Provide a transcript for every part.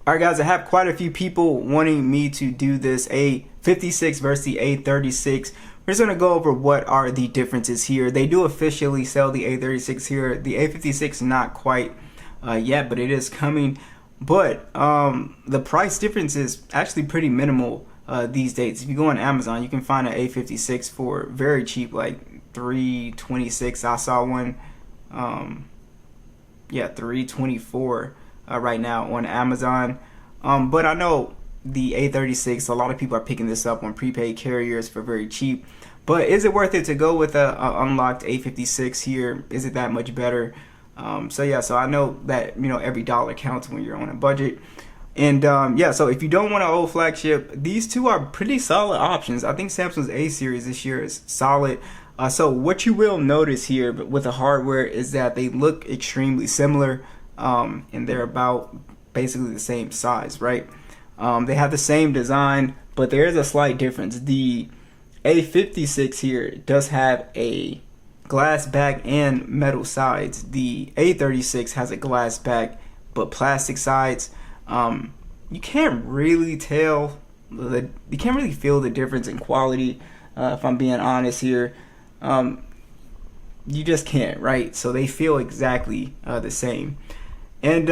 Alright guys, I have quite a few people wanting me to do this A56 versus the A36. We're just going to go over what are the differences here. They do officially sell the A36 here. The A56 not quite yet, but it is coming. But the price difference is actually pretty minimal these days. If you go on Amazon, you can find an A56 for very cheap, like $326. I saw one, $324 right now on Amazon. But I know the A36, a lot of people are picking this up on prepaid carriers for very cheap. But is it worth it to go with a unlocked A56 here? Is it that much better? So I know that, you know, every dollar counts when you're on a budget. And so if you don't want an old flagship, these two are pretty solid options. I think Samsung's A series this year is solid. So what you will notice here with the hardware is that they look extremely similar, and they're about basically the same size, right? They have the same design, but there is a slight difference. The A56 here does have a glass back and metal sides. The A36 has a glass back but plastic sides. You can't really tell, you can't really feel the difference in quality, if I'm being honest here. You just can't, right? So they feel exactly the same. And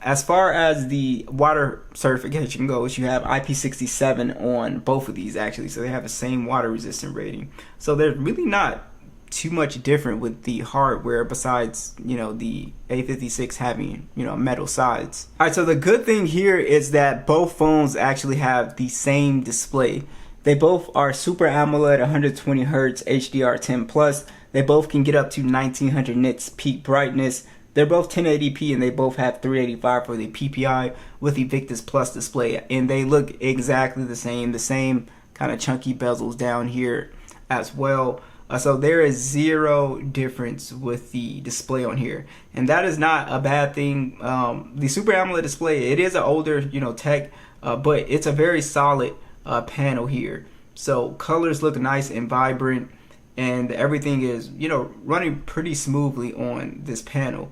as far as the water certification goes, you have IP67 on both of these actually, so they have the same water resistant rating. So they're really not too much different with the hardware, besides, you know, the A56 having, you know, metal sides. Alright, so the good thing here is that both phones actually have the same display. They both are Super AMOLED 120 Hz HDR10 Plus. They both can get up to 1900 nits peak brightness. They're both 1080p and they both have 385 for the PPI with the Victus Plus display, and they look exactly the same kind of chunky bezels down here as well. So there is zero difference with the display on here, and that is not a bad thing. The Super AMOLED display, it is an older, you know, tech, but it's a very solid panel here. So colors look nice and vibrant, and everything is, you know, running pretty smoothly on this panel,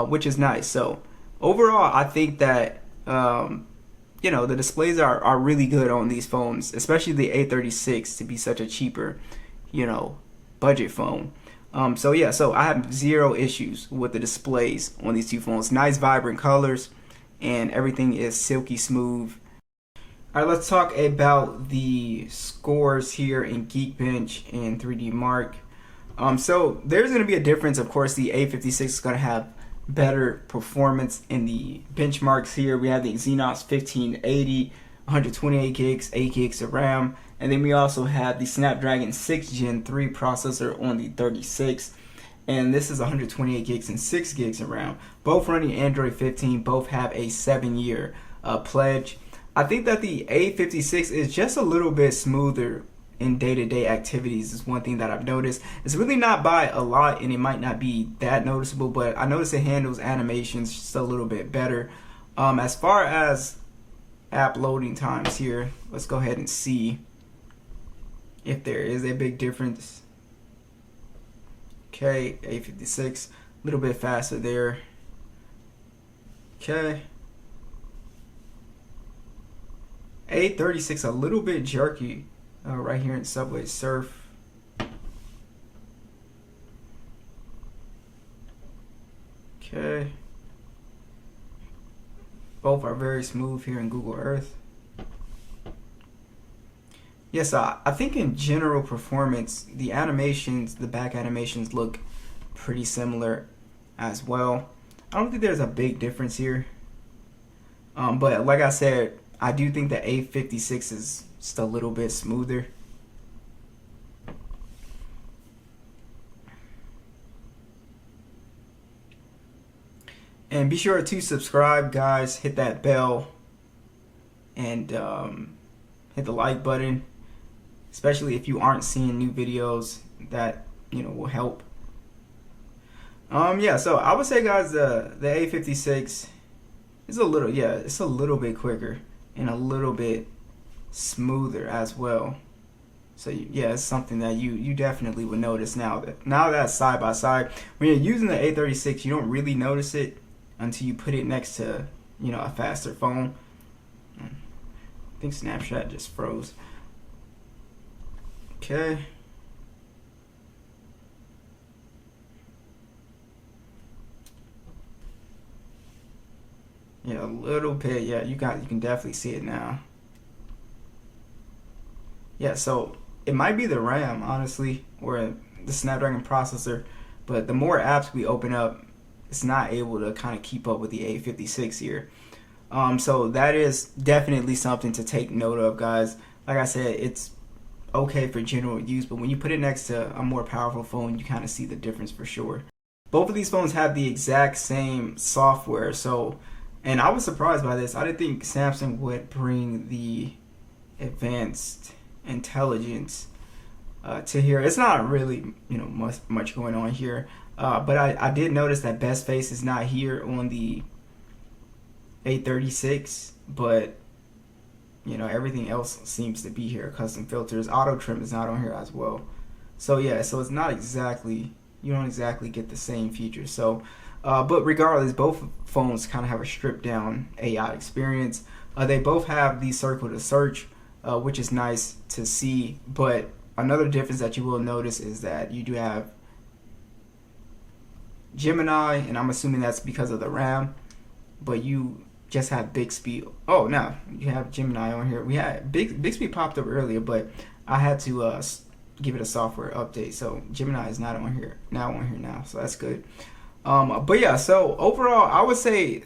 which is nice. So overall, I think that you know, the displays are really good on these phones, especially the A36 to be such a cheaper, you know, budget phone. So I have zero issues with the displays on these two phones. Nice vibrant colors, and everything is silky smooth. Alright, let's talk about the scores here in Geekbench and 3D Mark. So there's going to be a difference. Of course, the A56 is going to have better performance in the benchmarks here. We have the Exynos 1580, 128 gigs, 8 gigs of RAM, and then we also have the Snapdragon 6 Gen 3 processor on the 36, and this is 128 gigs and 6 gigs of RAM. Both running Android 15, both have a 7-year pledge. I think that the A56 is just a little bit smoother in day-to-day activities is one thing that I've noticed. It's really not by a lot, and it might not be that noticeable, but I notice it handles animations just a little bit better. As far as app loading times here, let's go ahead and see if there is a big difference. Okay, A56 a little bit faster there. Okay, A36 a little bit jerky right here in Subway Surf. Okay, both are very smooth here in Google Earth. Yes, I think in general performance, the animations, the back animations look pretty similar as well. I don't think there's a big difference here. But like I said, I do think the A56 is just a little bit smoother. And be sure to subscribe, guys. Hit that bell and hit the like button, especially if you aren't seeing new videos. That, you know, will help. So I would say, guys, the A56 is a little, it's a little bit quicker and a little bit smoother as well. So yeah, it's something that you definitely would notice now that's side by side. When you're using the A36, you don't really notice it until you put it next to, you know, a faster phone. think Snapchat just froze. Okay. Yeah, a little bit. Yeah, you can definitely see it now. Yeah, so it might be the RAM, honestly, or the Snapdragon processor, but the more apps we open up, it's not able to kind of keep up with the A56 here. So that is definitely something to take note of, guys. Like I said, it's okay for general use, but when you put it next to a more powerful phone, you kind of see the difference for sure. Both of these phones have the exact same software, so, and I was surprised by this. I didn't think Samsung would bring the advanced intelligence to here. It's not really, much going on here, but I did notice that best face is not here on the A36, but everything else seems to be here. Custom filters, auto trim is not on here as well. So yeah, so it's not exactly, you don't exactly get the same features. So but regardless, both phones kind of have a stripped down AI experience. They both have the circle to search, which is nice to see. But another difference that you will notice is that you do have Gemini, and I'm assuming that's because of the RAM, but you just have Bixby. Oh, no, you have Gemini on here. We had Bixby popped up earlier, but I had to give it a software update, so Gemini is not on here now, so that's good. But yeah, so overall, I would say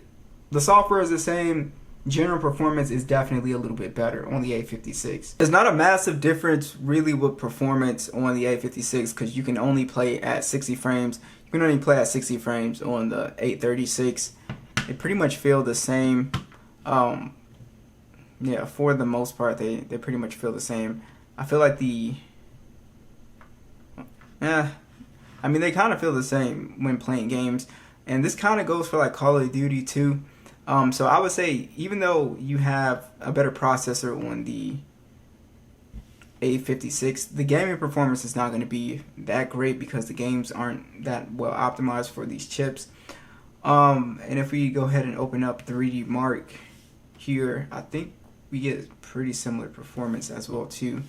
the software is the same. General performance is definitely a little bit better on the A56. There's not a massive difference really with performance on the A56 because you can only play at 60 frames. You can only play at 60 frames on the A36. They pretty much feel the same. Yeah, for the most part, they pretty much feel the same. I feel like they kind of feel the same when playing games. And this kind of goes for like Call of Duty too. So I would say, even though you have a better processor on the A56, the gaming performance is not going to be that great because the games aren't that well optimized for these chips. And if we go ahead and open up 3D Mark here, I think we get pretty similar performance as well too.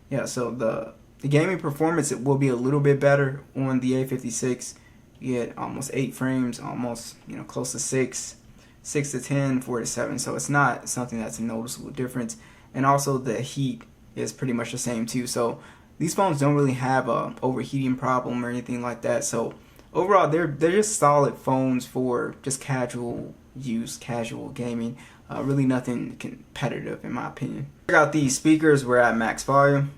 Yeah, so the gaming performance, it will be a little bit better on the A56. You get almost 8 frames, almost close to 6 to 10, 4 to 7. So it's not something that's a noticeable difference. And also the heat is pretty much the same too. So these phones don't really have a overheating problem or anything like that. So overall, they're just solid phones for just casual use, casual gaming. Really nothing competitive in my opinion. Check out these speakers. We're at max volume.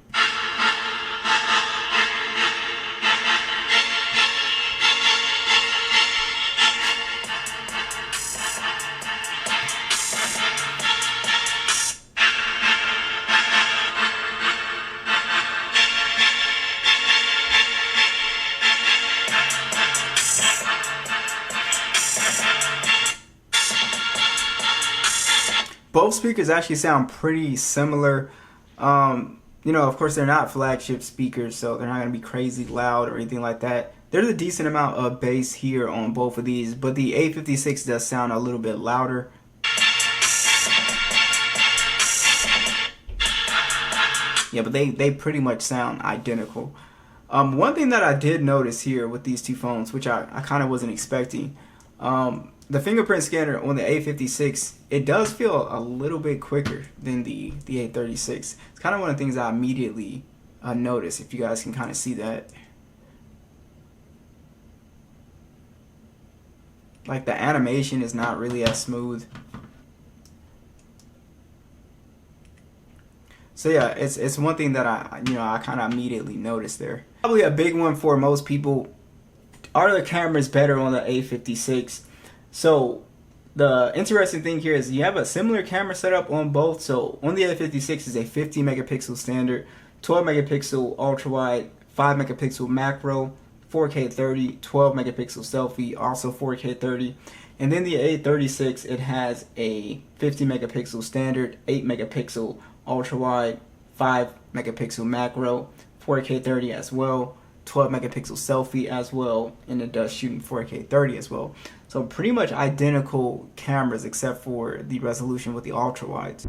Both speakers actually sound pretty similar. Of course, they're not flagship speakers, so they're not going to be crazy loud or anything like that. There's a decent amount of bass here on both of these, but the A56 does sound a little bit louder. Yeah, but they pretty much sound identical. One thing that I did notice here with these two phones, which I kind of wasn't expecting, the fingerprint scanner on the A56, it does feel a little bit quicker than the A36. It's kind of one of the things I immediately noticed, if you guys can kind of see that. Like the animation is not really as smooth. So yeah, it's one thing that I kind of immediately noticed there. Probably a big one for most people. Are the cameras better on the A56? So the interesting thing here is you have a similar camera setup on both. So on the A56 is a 50 megapixel standard, 12 megapixel ultra wide, 5 megapixel macro, 4K 30, 12 megapixel selfie, also 4K 30. And then the A36, it has a 50 megapixel standard, 8 megapixel ultra wide, 5 megapixel macro, 4K 30 as well, 12 megapixel selfie as well, and it does shoot in 4K 30 as well. So pretty much identical cameras except for the resolution with the ultra wides.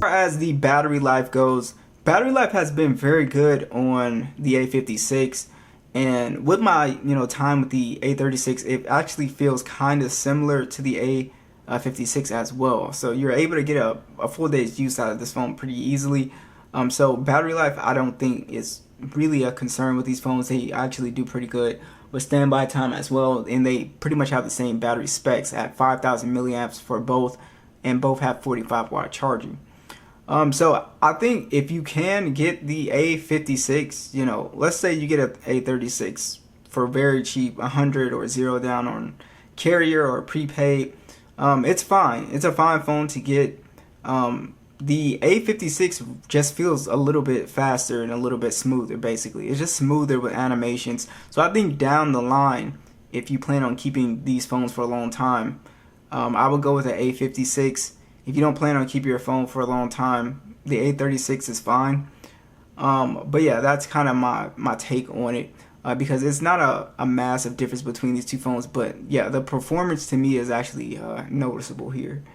As far as the battery life goes, battery life has been very good on the A56, and with my time with the A36, it actually feels kind of similar to the A56 as well. So you're able to get a full day's use out of this phone pretty easily. So battery life, I don't think is really a concern with these phones. They actually do pretty good with standby time as well, and they pretty much have the same battery specs at 5,000 milliamps for both, and both have 45-watt charging. So I think if you can get the A56, let's say you get a A36 for very cheap, 100 or 0 down on carrier or prepaid, it's fine. It's a fine phone to get. The A56 just feels a little bit faster and a little bit smoother, basically. It's just smoother with animations. So I think down the line, if you plan on keeping these phones for a long time, I would go with the A56. If you don't plan on keeping your phone for a long time, the A36 is fine. But yeah, that's kind of my take on it, because it's not a massive difference between these two phones. But yeah, the performance to me is actually noticeable here.